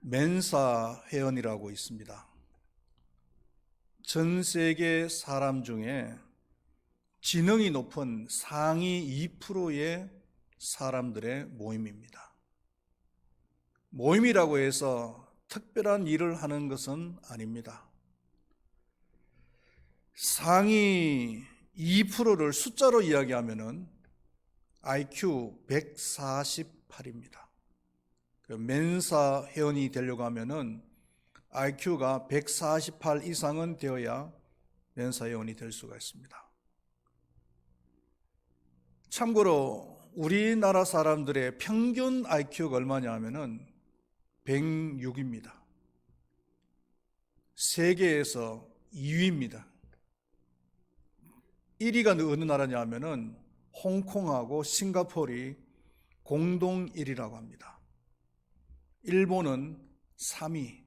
멘사 회원이라고 있습니다. 전 세계 사람 중에 지능이 높은 상위 2%의 사람들의 모임입니다. 모임이라고 해서 특별한 일을 하는 것은 아닙니다. 상위 2%를 숫자로 이야기하면 IQ 148입니다. 멘사 회원이 되려고 하면 IQ가 148 이상은 되어야 멘사 회원이 될 수가 있습니다. 참고로 우리나라 사람들의 평균 IQ가 얼마냐 하면 106입니다. 세계에서 2위입니다. 1위가 어느 나라냐 하면 홍콩하고 싱가포르이 공동 1위라고 합니다. 일본은 3위,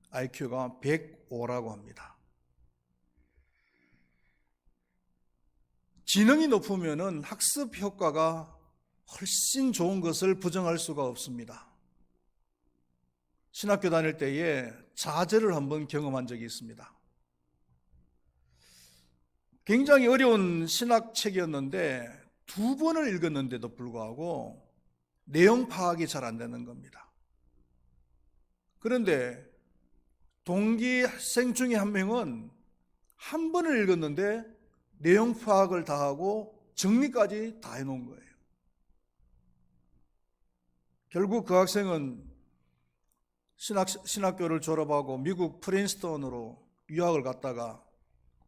IQ가 105라고 합니다. 지능이 높으면 학습 효과가 훨씬 좋은 것을 부정할 수가 없습니다. 신학교 다닐 때에 자제를 한번 경험한 적이 있습니다. 굉장히 어려운 신학책이었는데 2번을 읽었는데도 불구하고 내용 파악이 잘 안 되는 겁니다. 그런데 동기 학생 중에 한 명은 한 번을 읽었는데 내용 파악을 다 하고 정리까지 다 해놓은 거예요. 결국 그 학생은 신학교를 졸업하고 미국 프린스턴으로 유학을 갔다가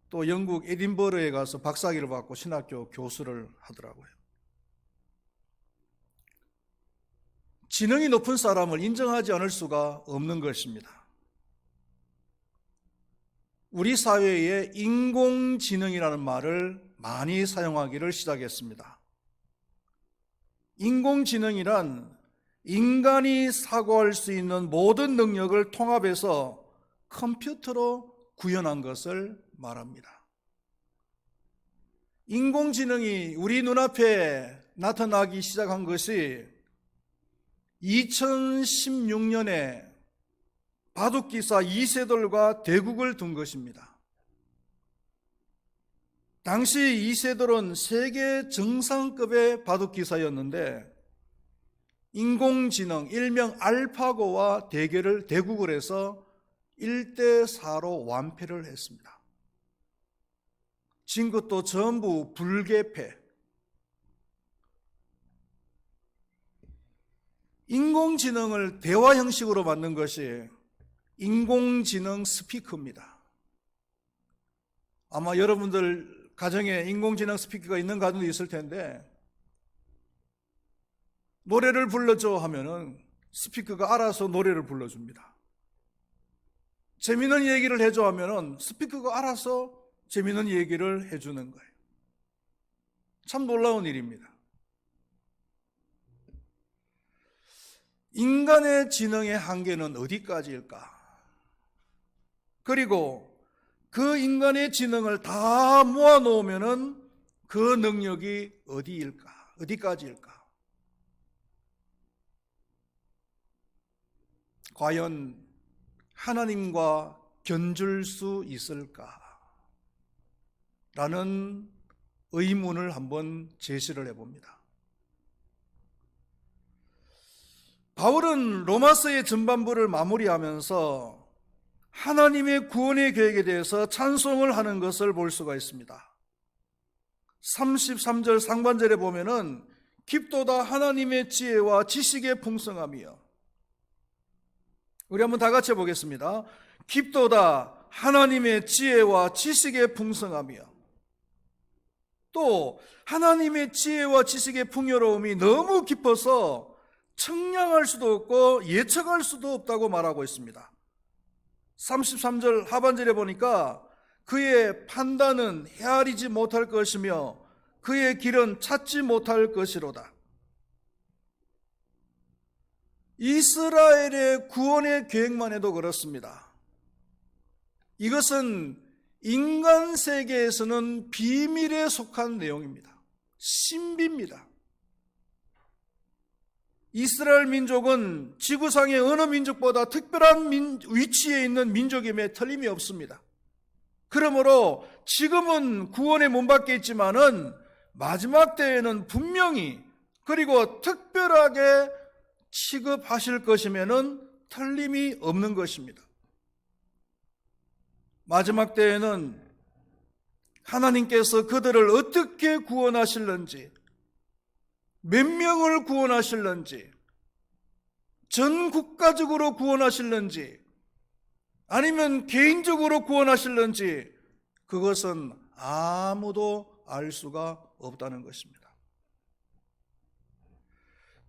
또 영국 에딘버러에 가서 박사학위를 받고 신학교 교수를 하더라고요. 지능이 높은 사람을 인정하지 않을 수가 없는 것입니다. 우리 사회에 인공지능이라는 말을 많이 사용하기를 시작했습니다. 인공지능이란 인간이 사고할 수 있는 모든 능력을 통합해서 컴퓨터로 구현한 것을 말합니다. 인공지능이 우리 눈앞에 나타나기 시작한 것이 2016년에 바둑기사 이세돌과 대국을 둔 것입니다. 당시 이세돌은 세계 정상급의 바둑기사였는데 인공지능 일명 알파고와 대국을 해서 1대4로 완패를 했습니다. 진 것도 전부 불개패. 인공지능을 대화 형식으로 만든 것이 인공지능 스피커입니다. 아마 여러분들 가정에 인공지능 스피커가 있는 가정도 있을 텐데 노래를 불러줘 하면은 스피커가 알아서 노래를 불러줍니다. 재미있는 얘기를 해줘 하면은 스피커가 알아서 재미있는 얘기를 해주는 거예요. 참 놀라운 일입니다. 인간의 지능의 한계는 어디까지일까? 그리고 그 인간의 지능을 다 모아놓으면은 그 능력이 어디까지일까? 과연 하나님과 견줄 수 있을까? 라는 의문을 한번 제시를 해봅니다. 바울은 로마서의 전반부를 마무리하면서 하나님의 구원의 계획에 대해서 찬송을 하는 것을 볼 수가 있습니다. 33절 상반절에 보면은 깊도다 하나님의 지혜와 지식의 풍성함이여. 우리 한번 다 같이 해보겠습니다. 깊도다 하나님의 지혜와 지식의 풍성함이여. 또 하나님의 지혜와 지식의 풍요로움이 너무 깊어서 청량할 수도 없고 예측할 수도 없다고 말하고 있습니다. 33절 하반절에 보니까 그의 판단은 헤아리지 못할 것이며 그의 길은 찾지 못할 것이로다. 이스라엘의 구원의 계획만 해도 그렇습니다. 이것은 인간 세계에서는 비밀에 속한 내용입니다. 신비입니다. 이스라엘 민족은 지구상의 어느 민족보다 특별한 위치에 있는 민족임에 틀림이 없습니다. 그러므로 지금은 구원에 못 받겠지만은 마지막 때에는 분명히 그리고 특별하게 취급하실 것이면은 틀림이 없는 것입니다. 마지막 때에는 하나님께서 그들을 어떻게 구원하실는지, 몇 명을 구원하실는지, 전 국가적으로 구원하실는지, 아니면 개인적으로 구원하실는지, 그것은 아무도 알 수가 없다는 것입니다.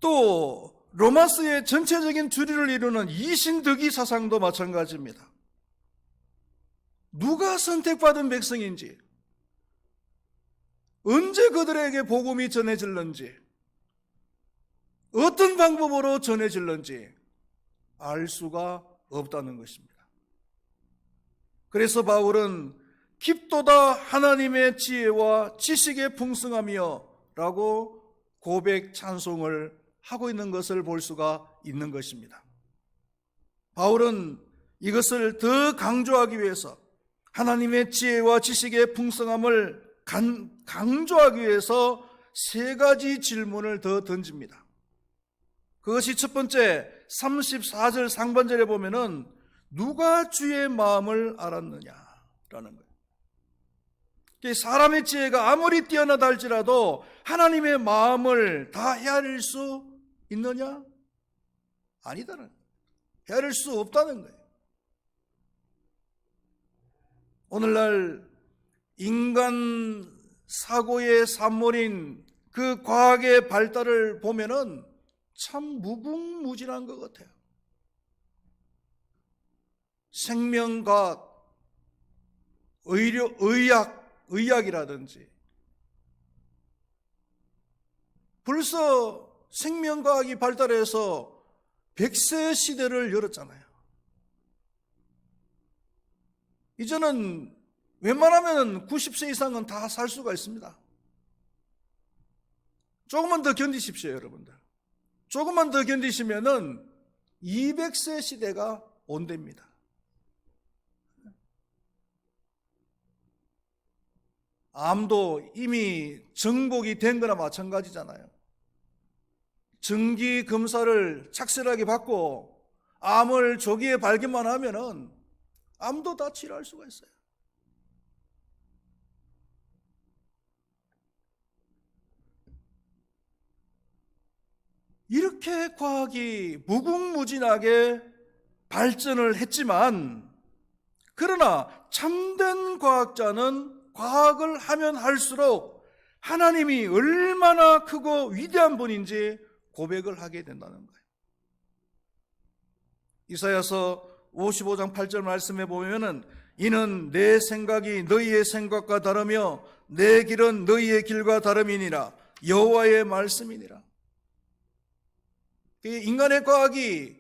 또 로마서의 전체적인 주류를 이루는 이신득이 사상도 마찬가지입니다. 누가 선택받은 백성인지, 언제 그들에게 복음이 전해질는지, 어떤 방법으로 전해질는지 알 수가 없다는 것입니다. 그래서 바울은 깊도다 하나님의 지혜와 지식의 풍성함이여 라고 고백 찬송을 하고 있는 것을 볼 수가 있는 것입니다. 바울은 이것을 더 강조하기 위해서 하나님의 지혜와 지식의 풍성함을 강조하기 위해서 세 가지 질문을 더 던집니다. 그것이 첫 번째 34절 상반절에 보면은 누가 주의 마음을 알았느냐라는 거예요. 사람의 지혜가 아무리 뛰어나다 할지라도 하나님의 마음을 다 헤아릴 수 있느냐? 아니다는 거예요. 헤아릴 수 없다는 거예요. 오늘날 인간 사고의 산물인 그 과학의 발달을 보면은 참 무궁무진한 것 같아요. 생명과학, 의학이라든지 벌써 생명과학이 발달해서 100세 시대를 열었잖아요. 이제는 웬만하면 90세 이상은 다 살 수가 있습니다. 조금만 더 견디십시오, 여러분들. 조금만 더 견디시면은 200세 시대가 온답니다. 암도 이미 정복이 된 거나 마찬가지잖아요. 정기 검사를 착실하게 받고 암을 조기에 발견만 하면은 암도 다 치료할 수가 있어요. 이렇게 과학이 무궁무진하게 발전을 했지만, 그러나 참된 과학자는 과학을 하면 할수록 하나님이 얼마나 크고 위대한 분인지 고백을 하게 된다는 거예요. 이사야서 55장 8절 말씀에 보면은 이는 내 생각이 너희의 생각과 다르며 내 길은 너희의 길과 다름이니라. 여호와의 말씀이니라. 인간의 과학이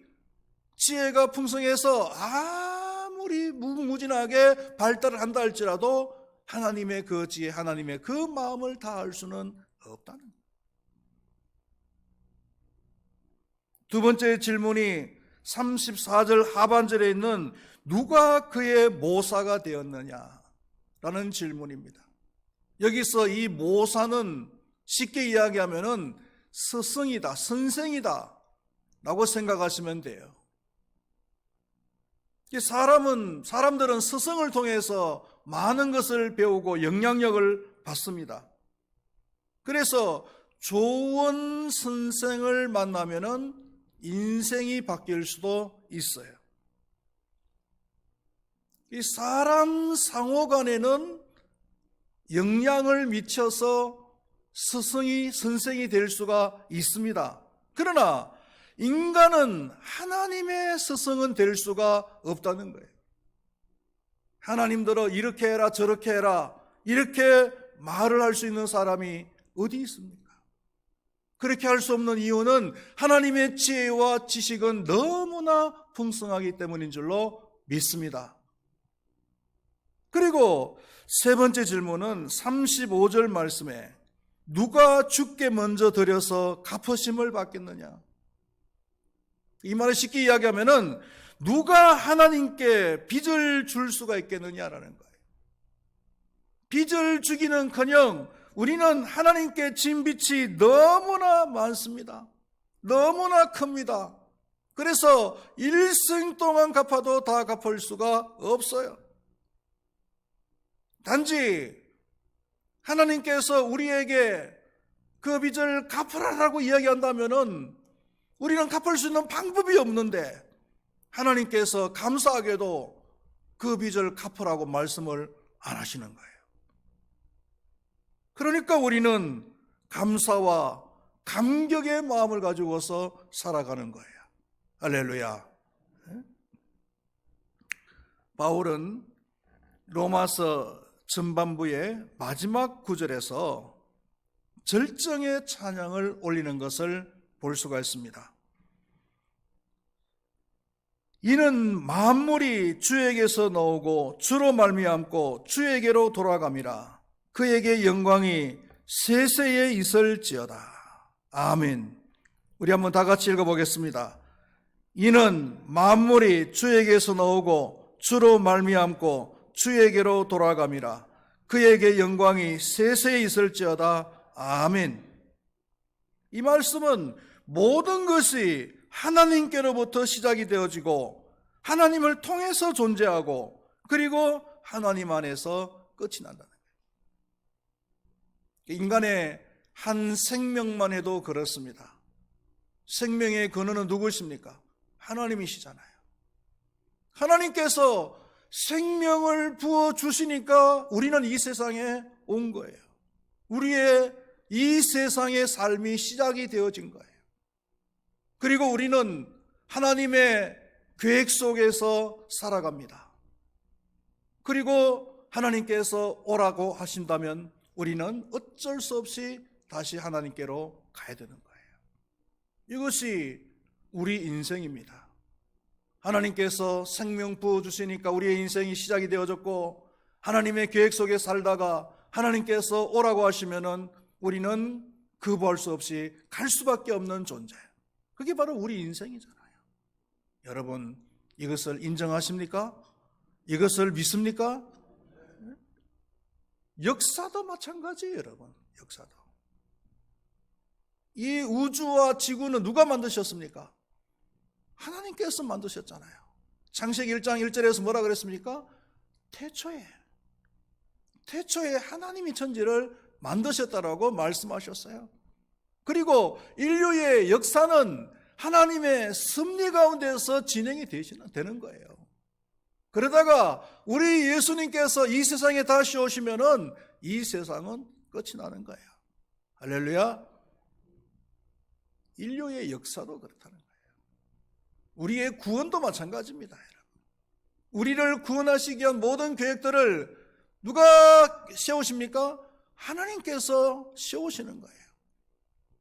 지혜가 풍성해서 아무리 무궁무진하게 발달을 한다 할지라도 하나님의 그 지혜, 하나님의 그 마음을 다 알 수는 없다는 거예요. 두 번째 질문이 34절 하반절에 있는 누가 그의 모사가 되었느냐라는 질문입니다. 여기서 이 모사는 쉽게 이야기하면은 스승이다, 선생이다 라고 생각하시면 돼요. 사람들은 스승을 통해서 많은 것을 배우고 영향력을 받습니다. 그래서 좋은 선생을 만나면은 인생이 바뀔 수도 있어요. 이 사람 상호 간에는 영향을 미쳐서 스승이 선생이 될 수가 있습니다. 그러나 인간은 하나님의 스승은 될 수가 없다는 거예요. 하나님대로 이렇게 해라 저렇게 해라 이렇게 말을 할 수 있는 사람이 어디 있습니까? 그렇게 할 수 없는 이유는 하나님의 지혜와 지식은 너무나 풍성하기 때문인 줄로 믿습니다. 그리고 세 번째 질문은 35절 말씀에 누가 주께 먼저 드려서 갚으심을 받겠느냐? 이 말을 쉽게 이야기하면은 누가 하나님께 빚을 줄 수가 있겠느냐라는 거예요. 빚을 주기는커녕 우리는 하나님께 진 빚이 너무나 많습니다. 너무나 큽니다. 그래서 일생 동안 갚아도 다 갚을 수가 없어요. 단지 하나님께서 우리에게 그 빚을 갚으라라고 이야기한다면은 우리는 갚을 수 있는 방법이 없는데 하나님께서 감사하게도 그 빚을 갚으라고 말씀을 안 하시는 거예요. 그러니까 우리는 감사와 감격의 마음을 가지고서 살아가는 거예요. 할렐루야. 바울은 로마서 전반부의 마지막 구절에서 절정의 찬양을 올리는 것을 볼 수가 있습니다. 이는 만물이 주에게서 나오고 주로 말미암고 주에게로 돌아감이라. 그에게 영광이 세세에 있을지어다. 아멘. 우리 한번 다 같이 읽어보겠습니다. 이는 만물이 주에게서 나오고 주로 말미암고 주에게로 돌아감이라. 그에게 영광이 세세에 있을지어다. 아멘. 이 말씀은 모든 것이 하나님께로부터 시작이 되어지고 하나님을 통해서 존재하고 그리고 하나님 안에서 끝이 난다는 거예요. 인간의 한 생명만 해도 그렇습니다. 생명의 근원은 누구십니까? 하나님이시잖아요. 하나님께서 생명을 부어주시니까 우리는 이 세상에 온 거예요. 우리의 이 세상의 삶이 시작이 되어진 거예요. 그리고 우리는 하나님의 계획 속에서 살아갑니다. 그리고 하나님께서 오라고 하신다면 우리는 어쩔 수 없이 다시 하나님께로 가야 되는 거예요. 이것이 우리 인생입니다. 하나님께서 생명 부어주시니까 우리의 인생이 시작이 되어졌고 하나님의 계획 속에 살다가 하나님께서 오라고 하시면은 우리는 거부할 수 없이 갈 수밖에 없는 존재. 그게 바로 우리 인생이잖아요. 여러분, 이것을 인정하십니까? 이것을 믿습니까? 역사도 마찬가지예요, 여러분. 역사도. 이 우주와 지구는 누가 만드셨습니까? 하나님께서 만드셨잖아요. 창세기 1장 1절에서 뭐라 그랬습니까? 태초에 하나님이 천지를 만드셨다라고 말씀하셨어요. 그리고 인류의 역사는 하나님의 섭리 가운데서 진행이 되는 거예요. 그러다가 우리 예수님께서 이 세상에 다시 오시면은 이 세상은 끝이 나는 거예요. 할렐루야. 인류의 역사도 그렇다는 거예요. 우리의 구원도 마찬가지입니다. 우리를 구원하시기 위한 모든 계획들을 누가 세우십니까? 하나님께서 세우시는 거예요.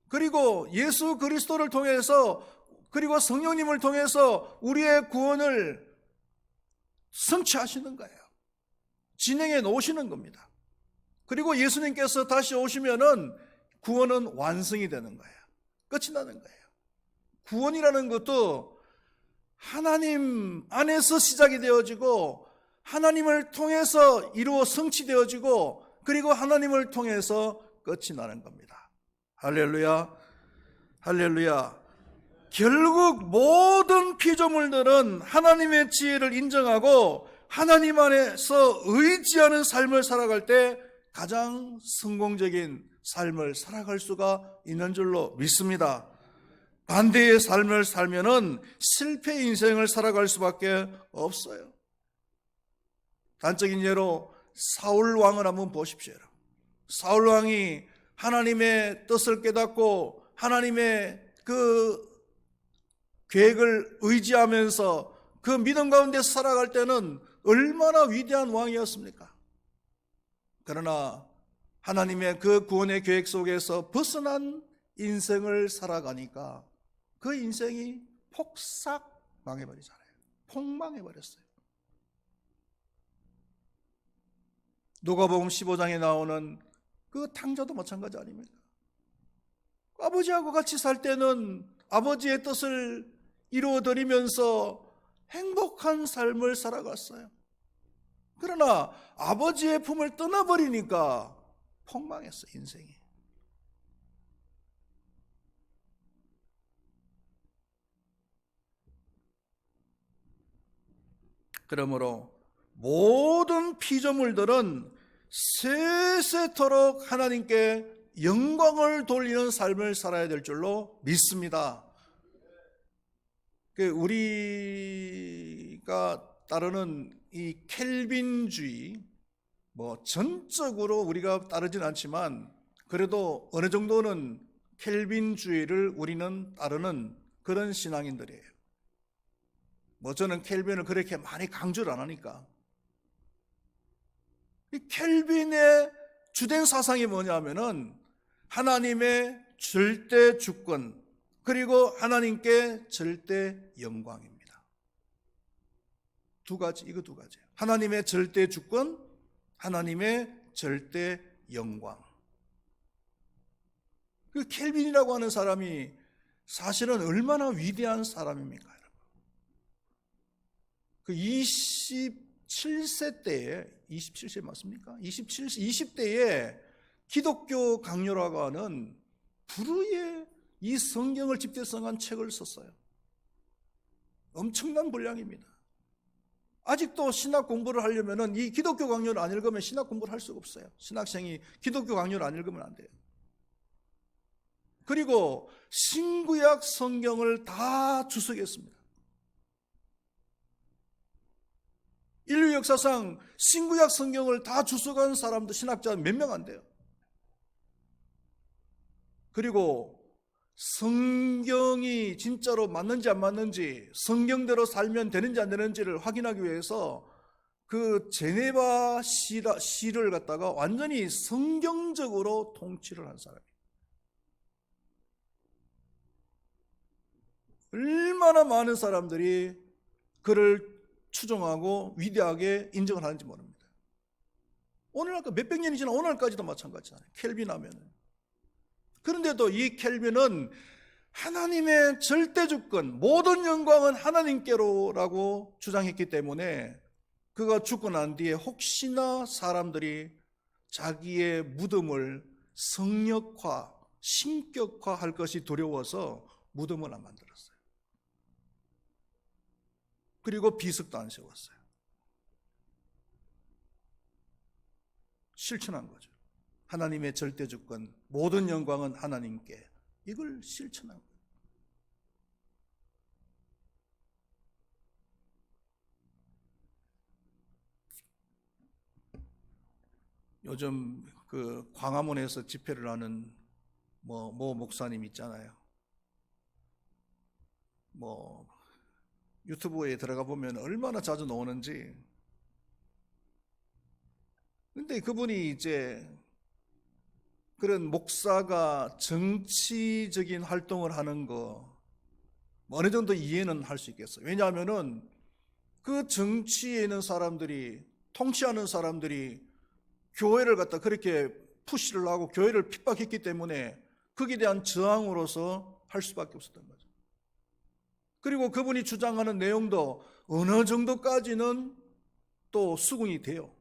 그리고 예수 그리스도를 통해서 그리고 성령님을 통해서 우리의 구원을 성취하시는 거예요. 진행해 놓으시는 겁니다. 그리고 예수님께서 다시 오시면은 구원은 완성이 되는 거예요. 끝이 나는 거예요. 구원이라는 것도 하나님 안에서 시작이 되어지고 하나님을 통해서 이루어 성취되어지고 그리고 하나님을 통해서 끝이 나는 겁니다. 할렐루야. 할렐루야. 결국 모든 피조물들은 하나님의 지혜를 인정하고 하나님 안에서 의지하는 삶을 살아갈 때 가장 성공적인 삶을 살아갈 수가 있는 줄로 믿습니다. 반대의 삶을 살면은 실패 인생을 살아갈 수밖에 없어요. 단적인 예로 사울 왕을 한번 보십시오. 사울 왕이 하나님의 뜻을 깨닫고 하나님의 그 계획을 의지하면서 그 믿음 가운데 살아갈 때는 얼마나 위대한 왕이었습니까? 그러나 하나님의 그 구원의 계획 속에서 벗어난 인생을 살아가니까 그 인생이 폭삭 망해버리잖아요. 폭망해버렸어요. 누가복음 15장에 나오는 그 탕자도 마찬가지 아닙니까? 아버지하고 같이 살 때는 아버지의 뜻을 이루어드리면서 행복한 삶을 살아갔어요. 그러나 아버지의 품을 떠나버리니까 폭망했어요, 인생이. 그러므로 모든 피조물들은 세세토록 하나님께 영광을 돌리는 삶을 살아야 될 줄로 믿습니다. 우리가 따르는 이 켈빈주의, 전적으로 우리가 따르진 않지만 그래도 어느 정도는 켈빈주의를 우리는 따르는 그런 신앙인들이에요. 저는 켈빈을 그렇게 많이 강조를 안 하니까. 이 켈빈의 주된 사상이 뭐냐면은 하나님의 절대 주권, 그리고 하나님께 절대 영광입니다. 두 가지, 이거 두 가지예요. 하나님의 절대 주권, 하나님의 절대 영광. 그 켈빈이라고 하는 사람이 사실은 얼마나 위대한 사람입니까, 여러분? 그 27세 때에, 27세 맞습니까? 20대에 기독교 강요라고 하는 불후의 이 성경을 집대성한 책을 썼어요. 엄청난 분량입니다. 아직도 신학 공부를 하려면 이 기독교 강요를 안 읽으면 신학 공부를 할 수가 없어요. 신학생이 기독교 강요를 안 읽으면 안 돼요. 그리고 신구약 성경을 다 주석했습니다. 인류 역사상 신구약 성경을 다 주석한 사람도 신학자는 몇 명 안 돼요. 그리고 성경이 진짜로 맞는지 안 맞는지, 성경대로 살면 되는지 안 되는지를 확인하기 위해서 그 제네바 시를 갖다가 완전히 성경적으로 통치를 한 사람이에요. 얼마나 많은 사람들이 그를 추종하고 위대하게 인정을 하는지 모릅니다. 오늘날까 몇백 년이 지나 오늘까지도 마찬가지잖아요. 켈빈 하면은. 그런데도 이 켈빈은 하나님의 절대 주권, 모든 영광은 하나님께로라고 주장했기 때문에 그가 죽고 난 뒤에 혹시나 사람들이 자기의 무덤을 성역화, 신격화할 것이 두려워서 무덤을 안 만들었어요. 그리고 비석도 안 세웠어요. 실천한 거죠. 하나님의 절대 주권, 모든 영광은 하나님께. 이걸 실천한 거예요. 요즘 그 광화문에서 집회를 하는 모 목사님 있잖아요. 유튜브에 들어가 보면 얼마나 자주 나오는지. 근데 그분이 이제 그런 목사가 정치적인 활동을 하는 거 어느 정도 이해는 할 수 있겠어요. 왜냐하면은 그 정치에 있는 사람들이, 통치하는 사람들이 교회를 갖다 그렇게 푸시를 하고 교회를 핍박했기 때문에 거기에 대한 저항으로서 할 수밖에 없었던 거죠. 그리고 그분이 주장하는 내용도 어느 정도까지는 또 수긍이 돼요.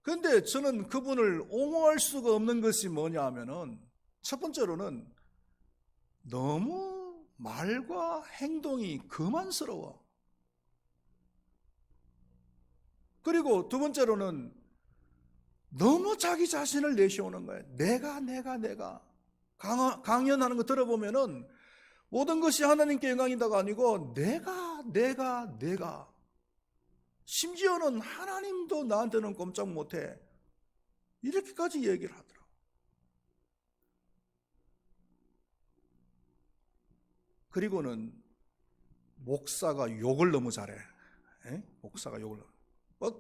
그런데 저는 그분을 옹호할 수가 없는 것이 뭐냐 하면은, 첫 번째로는 너무 말과 행동이 거만스러워. 그리고 두 번째로는 너무 자기 자신을 내세우는 거예요. 내가. 강연하는 거 들어보면은 모든 것이 하나님께 영광이다가 아니고 내가. 심지어는 하나님도 나한테는 꼼짝 못해. 이렇게까지 얘기를 하더라고. 그리고는 목사가 욕을 너무 잘해. 목사가 욕을.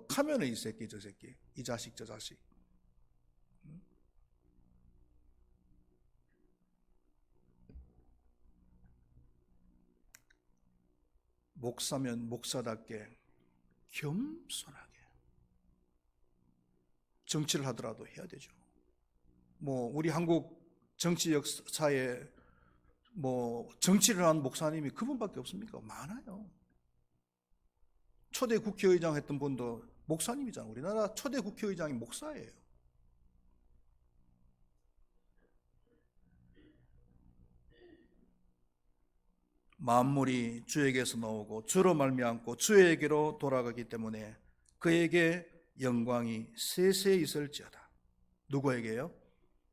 하면은 이 새끼 저 새끼, 이 자식 저 자식. 목사면 목사답게 겸손하게 정치를 하더라도 해야 되죠. 우리 한국 정치 역사에 정치를 하는 목사님이 그분밖에 없습니까? 많아요. 초대 국회의장 했던 분도 목사님이잖아요. 우리나라 초대 국회의장이 목사예요. 만물이 주에게서 나오고 주로 말미암고 주에게로 돌아가기 때문에 그에게 영광이 세세히 있을지어다. 누구에게요?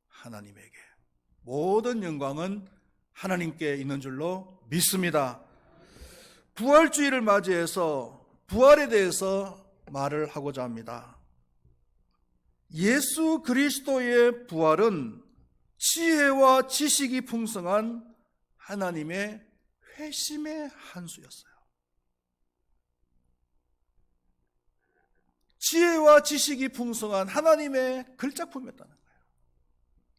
하나님에게. 모든 영광은 하나님께 있는 줄로 믿습니다. 부활주의를 맞이해서 부활에 대해서 말을 하고자 합니다. 예수 그리스도의 부활은 지혜와 지식이 풍성한 하나님의 회심의 한 수였어요. 지혜와 지식이 풍성한 하나님의 글작품이었다는 거예요.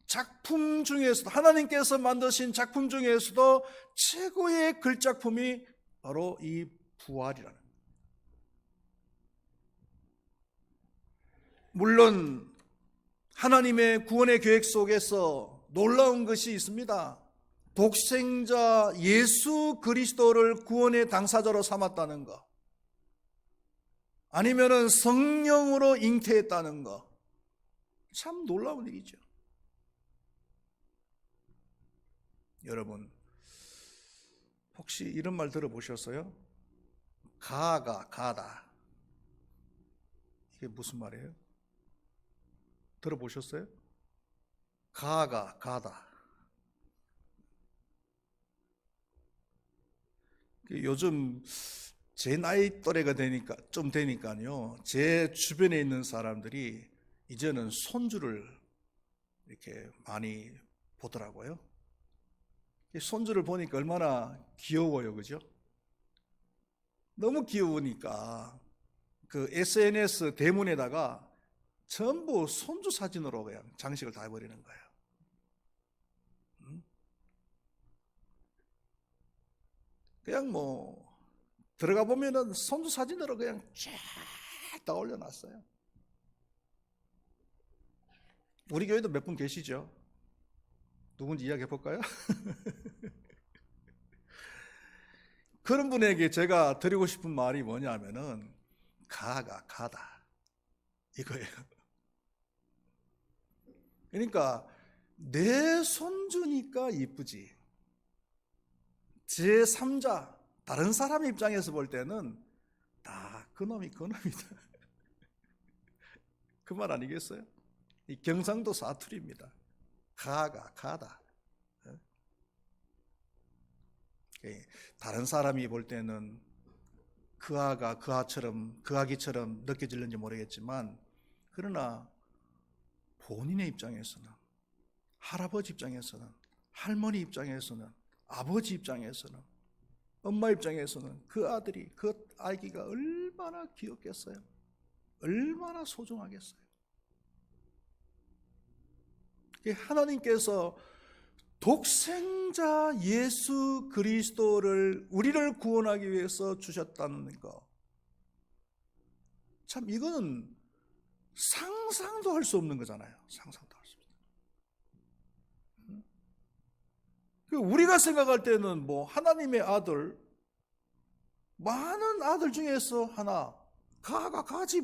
작품 중에서도, 하나님께서 만드신 작품 중에서도 최고의 글작품이 바로 이 부활이라는 거예요. 물론 하나님의 구원의 계획 속에서 놀라운 것이 있습니다. 독생자 예수 그리스도를 구원의 당사자로 삼았다는 것, 아니면은 성령으로 잉태했다는 것, 참 놀라운 일이죠. 여러분, 혹시 이런 말 들어보셨어요? 가다. 이게 무슨 말이에요? 들어보셨어요? 가다. 요즘 제 나이 또래가 되니까요, 제 주변에 있는 사람들이 이제는 손주를 이렇게 많이 보더라고요. 손주를 보니까 얼마나 귀여워요, 그죠? 너무 귀여우니까 그 SNS 대문에다가 전부 손주 사진으로 그냥 장식을 다 해버리는 거예요. 그냥 들어가 보면은 손주 사진으로 그냥 쫙 다 올려놨어요. 우리 교회도 몇 분 계시죠? 누군지 이야기해 볼까요? 그런 분에게 제가 드리고 싶은 말이 뭐냐면은 가다 이거예요. 그러니까 내 손주니까 이쁘지, 제3자 다른 사람 입장에서 볼 때는 다 그놈이다. 그 말 아니겠어요? 이 경상도 사투리입니다. 가다. 다른 사람이 볼 때는 그 아기처럼 느껴질는지 모르겠지만, 그러나 본인의 입장에서는, 할아버지 입장에서는, 할머니 입장에서는, 아버지 입장에서는, 엄마 입장에서는 그 아들이, 그 아기가 얼마나 귀엽겠어요? 얼마나 소중하겠어요? 하나님께서 독생자 예수 그리스도를 우리를 구원하기 위해서 주셨다는 거, 참 이거는 상상도 할 수 없는 거잖아요. 상상도 할 수 없는. 우리가 생각할 때는 하나님의 아들, 많은 아들 중에서 하나, 가지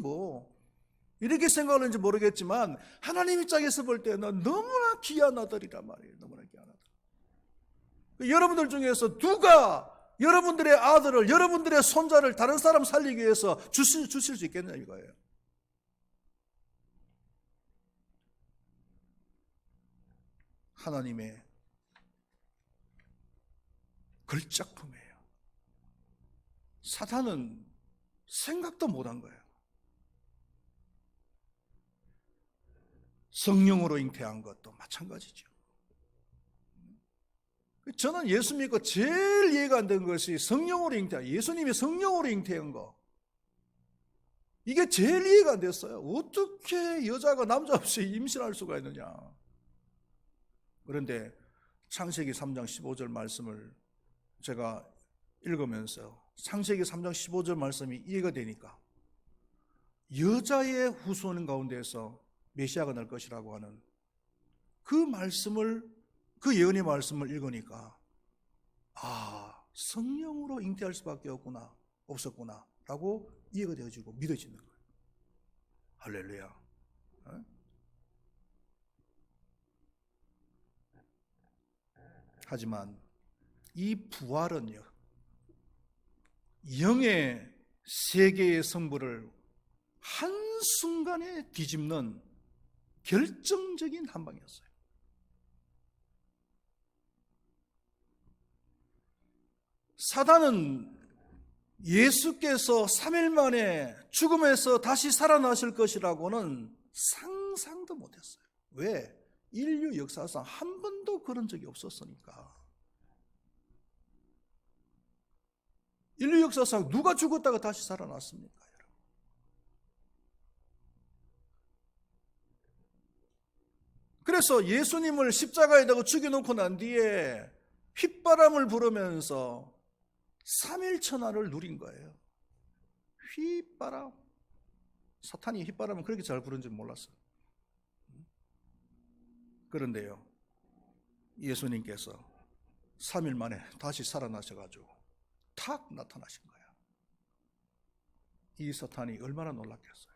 이렇게 생각하는지 모르겠지만, 하나님 입장에서 볼 때는 너무나 귀한 아들이란 말이에요. 너무나 귀한 아들. 여러분들 중에서 누가 여러분들의 아들을, 여러분들의 손자를 다른 사람 살리기 위해서 주실 수 있겠냐 이거예요. 하나님의 글작품이에요. 사탄은 생각도 못한 거예요. 성령으로 잉태한 것도 마찬가지죠. 저는 예수 믿고 제일 이해가 안 되는 것이 성령으로 예수님이 성령으로 잉태한 거, 이게 제일 이해가 안 됐어요. 어떻게 여자가 남자 없이 임신할 수가 있느냐. 그런데 창세기 3장 15절 말씀을 제가 읽으면서 창세기 3장 15절 말씀이 이해가 되니까, 여자의 후손 가운데서 메시아가 날 것이라고 하는 그 말씀을, 그 예언의 말씀을 읽으니까 성령으로 잉태할 수밖에 없었구나 라고 이해가 되어지고 믿어지는 거예요. 할렐루야. 하지만 이 부활은요, 영의 세계의 성부를 한순간에 뒤집는 결정적인 한 방이었어요. 사단은 예수께서 3일 만에 죽음에서 다시 살아나실 것이라고는 상상도 못했어요. 왜? 인류 역사상 한 번도 그런 적이 없었으니까. 인류 역사상 누가 죽었다가 다시 살아났습니까? 그래서 예수님을 십자가에다가 죽여놓고 난 뒤에 휘바람을 부르면서 3일 천하를 누린 거예요. 휘바람. 사탄이 휘바람을 그렇게 잘 부른 줄 몰랐어요. 그런데요, 예수님께서 3일 만에 다시 살아나셔가지고 탁 나타나신 거예요. 이 사탄이 얼마나 놀랐겠어요.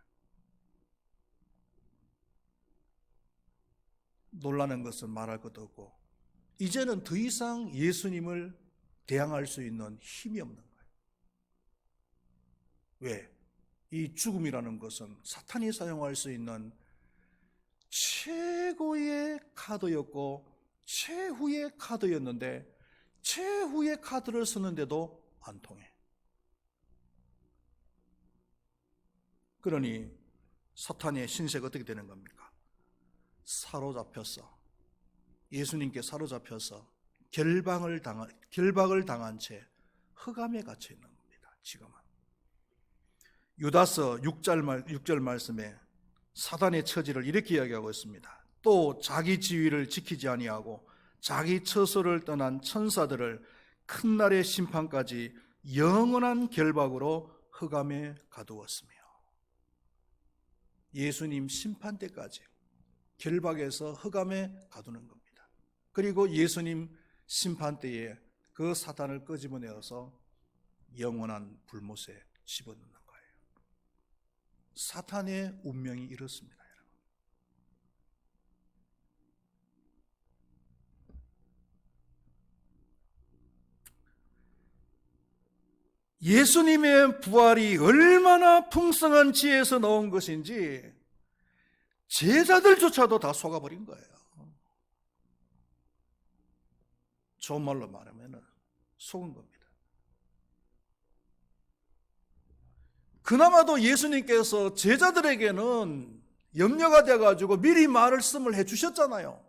놀라는 것은 말할 것도 없고 이제는 더 이상 예수님을 대항할 수 있는 힘이 없는 거예요. 왜? 이 죽음이라는 것은 사탄이 사용할 수 있는 최고의 카드였고 최후의 카드였는데 최후의 카드를 쓰는데도 안 통해. 그러니 사탄의 신세가 어떻게 되는 겁니까? 사로잡혔어. 예수님께 사로잡혀서 결박을 당한 채 흑암에 갇혀 있는 겁니다. 지금은. 유다서 6절 말씀에 사단의 처지를 이렇게 이야기하고 있습니다. 또 자기 지위를 지키지 아니하고 자기 처소를 떠난 천사들을 큰 날의 심판까지 영원한 결박으로 흑암에 가두었으며. 예수님 심판 때까지 결박에서 흑암에 가두는 겁니다. 그리고 예수님 심판 때에 그 사탄을 끄집어내어서 영원한 불못에 집어넣는 거예요. 사탄의 운명이 이렇습니다. 여러분. 예수님의 부활이 얼마나 풍성한 지혜에서 나온 것인지 제자들조차도 다 속아버린 거예요. 좋은 말로 말하면 속은 겁니다. 그나마도 예수님께서 제자들에게는 염려가 돼가지고 미리 말씀을 해주셨잖아요.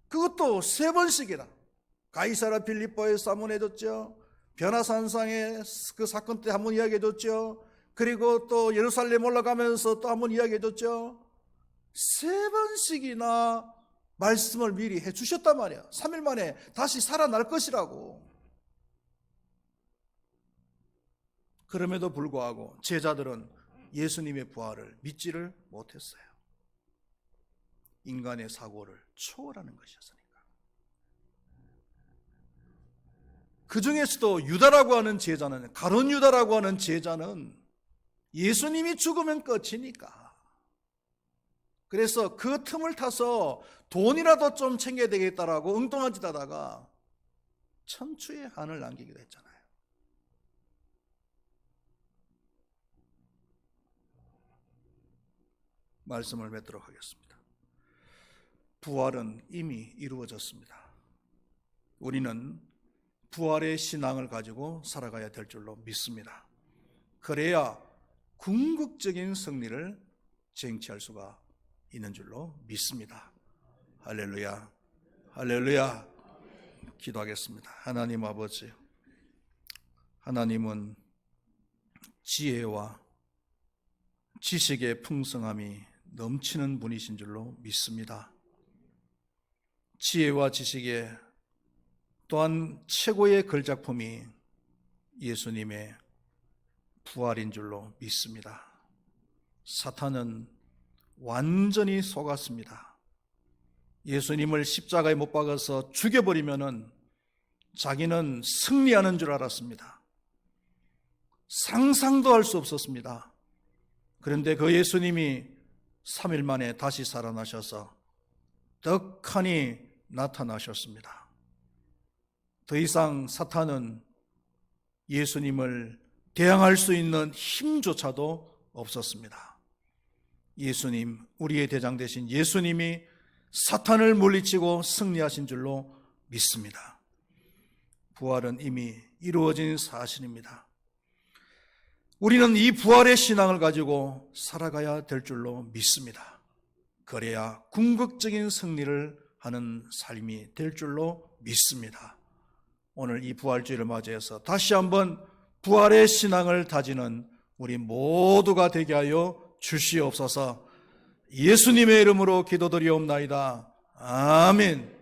그것도 3번씩이나. 가이사랴 필리포에서 한번 해줬죠. 변화산상의 그 사건 때 한번 이야기해줬죠. 그리고 또 예루살렘 올라가면서 또 한번 이야기해줬죠. 3번씩이나 말씀을 미리 해주셨단 말이야. 3일 만에 다시 살아날 것이라고. 그럼에도 불구하고 제자들은 예수님의 부활을 믿지를 못했어요. 인간의 사고를 초월하는 것이었으니까. 그 중에서도 유다라고 하는 제자는, 가룟 유다라고 하는 제자는 예수님이 죽으면 끝이니까. 그래서 그 틈을 타서 돈이라도 좀 챙겨야 되겠다라고 엉뚱한 짓 하다가 천추의 한을 남기기도 했잖아요. 말씀을 맺도록 하겠습니다. 부활은 이미 이루어졌습니다. 우리는 부활의 신앙을 가지고 살아가야 될 줄로 믿습니다. 그래야 궁극적인 승리를 쟁취할 수가 있는 줄로 믿습니다. 할렐루야, 할렐루야. 기도하겠습니다. 하나님 아버지, 하나님은 지혜와 지식의 풍성함이 넘치는 분이신 줄로 믿습니다. 지혜와 지식의 또한 최고의 걸작품이 예수님의 부활인 줄로 믿습니다. 사탄은 완전히 속았습니다. 예수님을 십자가에 못 박아서 죽여버리면은 자기는 승리하는 줄 알았습니다. 상상도 할 수 없었습니다. 그런데 그 예수님이 3일 만에 다시 살아나셔서 떡하니 나타나셨습니다. 더 이상 사탄은 예수님을 대항할 수 있는 힘조차도 없었습니다. 예수님, 우리의 대장 되신 예수님이 사탄을 물리치고 승리하신 줄로 믿습니다. 부활은 이미 이루어진 사실입니다. 우리는 이 부활의 신앙을 가지고 살아가야 될 줄로 믿습니다. 그래야 궁극적인 승리를 하는 삶이 될 줄로 믿습니다. 오늘 이 부활주의를 맞이해서 다시 한번 부활의 신앙을 다지는 우리 모두가 되게 하여 주시옵소서. 예수님의 이름으로 기도드리옵나이다. 아멘.